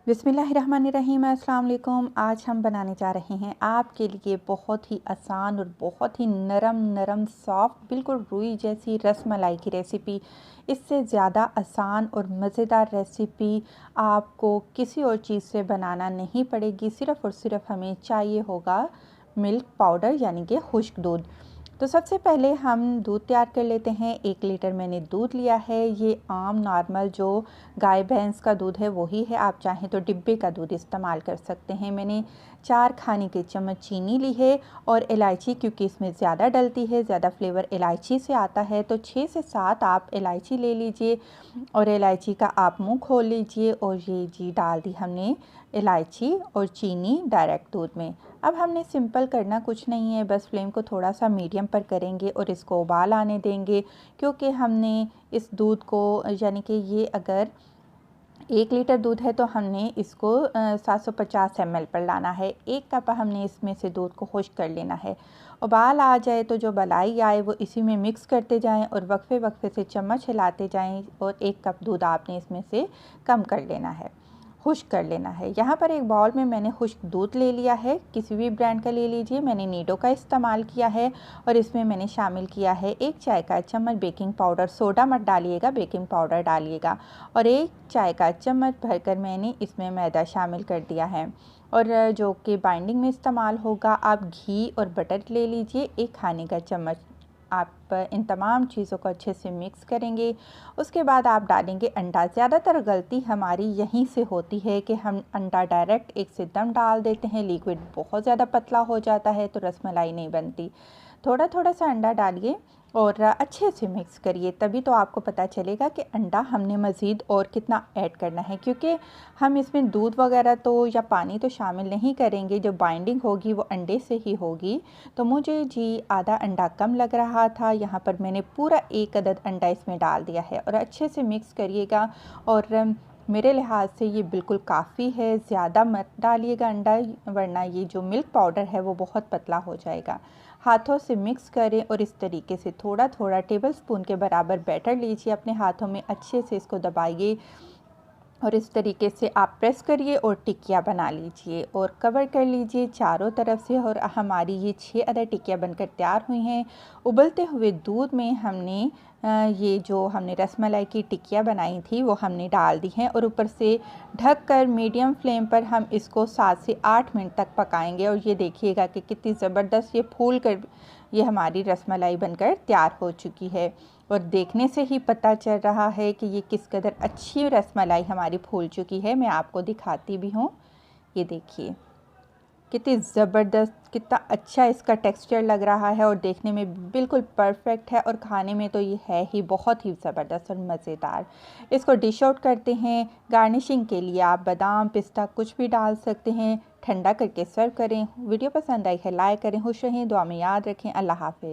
बिस्मिल्लाहिर्रहमानिर्रहीम। अस्सलाम वालेकुम। आज हम बनाने जा रहे हैं आपके लिए बहुत ही आसान और बहुत ही नरम सॉफ्ट बिल्कुल रुई जैसी रसमलाई की रेसिपी। इससे ज़्यादा आसान और मज़ेदार रेसिपी आपको किसी और चीज़ से बनाना नहीं पड़ेगी। सिर्फ़ और सिर्फ हमें चाहिए होगा मिल्क पाउडर यानी कि खुश्क दूध। तो सबसे पहले हम दूध तैयार कर लेते हैं। 1 लीटर मैंने दूध लिया है। ये आम नॉर्मल जो गाय भैंस का दूध है वही है। आप चाहें तो डिब्बे का दूध इस्तेमाल कर सकते हैं। मैंने 4 खाने के चम्मच चीनी ली है और इलायची, क्योंकि इसमें ज़्यादा डलती है, ज़्यादा फ्लेवर इलायची से आता है, तो 6 से 7 आप इलायची ले लीजिए और इलायची का आप मुंह खोल लीजिए। और ये जी डाल दी हमने इलायची और चीनी डायरेक्ट दूध में। अब हमने सिंपल करना कुछ नहीं है, बस फ्लेम को थोड़ा सा मीडियम पर करेंगे और इसको उबाल आने देंगे, क्योंकि हमने इस दूध को यानी कि ये अगर 1 लीटर दूध है तो हमने इसको 750 ml पर लाना है। 1 कप हमने इसमें से दूध को खुश्क कर लेना है। उबाल आ जाए तो जो मलाई आए वो इसी में मिक्स करते जाएं और वक्फे वक्फे से चम्मच हिलाते जाएं और 1 कप दूध आपने इसमें से कम कर लेना है, खुश्क कर लेना है। यहाँ पर एक बाउल में मैंने खुश्क दूध ले लिया है, किसी भी ब्रांड का ले लीजिए। मैंने नीडो का इस्तेमाल किया है और इसमें मैंने शामिल किया है 1 चाय का चम्मच बेकिंग पाउडर। सोडा मत डालिएगा, बेकिंग पाउडर डालिएगा। और 1 चाय का चम्मच भरकर मैंने इसमें मैदा शामिल कर दिया है और जो कि बाइंडिंग में इस्तेमाल होगा। आप घी और बटर ले लीजिए 1 खाने का चम्मच। आप इन तमाम चीज़ों को अच्छे से मिक्स करेंगे। उसके बाद आप डालेंगे अंडा। ज़्यादातर गलती हमारी यहीं से होती है कि हम अंडा डायरेक्ट एक से दम डाल देते हैं, लिक्विड बहुत ज़्यादा पतला हो जाता है तो रसमलाई नहीं बनती। थोड़ा थोड़ा सा अंडा डालिए और अच्छे से मिक्स करिए, तभी तो आपको पता चलेगा कि अंडा हमने मज़ीद और कितना ऐड करना है, क्योंकि हम इसमें दूध वगैरह तो या पानी तो शामिल नहीं करेंगे। जो बाइंडिंग होगी वो अंडे से ही होगी। तो मुझे जी आधा अंडा कम लग रहा था, यहाँ पर मैंने पूरा 1 अदद अंडा इसमें डाल दिया है और अच्छे से मिक्स करिएगा। और मेरे लिहाज से ये बिल्कुल काफ़ी है, ज़्यादा मत डालिएगा अंडा, वरना ये जो मिल्क पाउडर है वो बहुत पतला हो जाएगा। हाथों से मिक्स करें और इस तरीके से थोड़ा थोड़ा टेबलस्पून के बराबर बैटर लीजिए, अपने हाथों में अच्छे से इसको दबाइए और इस तरीके से आप प्रेस करिए और टिक्कियाँ बना लीजिए और कवर कर लीजिए चारों तरफ से। और हमारी ये 6 अदद टिक्कियाँ बनकर तैयार हुई हैं। उबलते हुए दूध में हमने ये जो हमने रसमलाई की टिक्कियाँ बनाई थी वो हमने डाल दी हैं और ऊपर से ढककर मीडियम फ्लेम पर हम इसको 7 से 8 मिनट तक पकाएंगे। और ये देखिएगा कि कितनी ज़बरदस्त ये फूल कर ये हमारी रसमलाई बनकर तैयार हो चुकी है। और देखने से ही पता चल रहा है कि ये किस कदर अच्छी रसमलाई हमारी फूल चुकी है। मैं आपको दिखाती भी हूँ, ये देखिए कितनी ज़बरदस्त, कितना अच्छा इसका टेक्सचर लग रहा है और देखने में बिल्कुल परफेक्ट है और खाने में तो ये है ही बहुत ही ज़बरदस्त और मज़ेदार। इसको डिश आउट करते हैं। गार्निशिंग के लिए आप बादाम, पिस्ता कुछ भी डाल सकते हैं। ठंडा करके सर्व करें। वीडियो पसंद आई है लाइक करें। खुश रहें, दुआ में याद रखें। अल्लाह हाफ़िज़।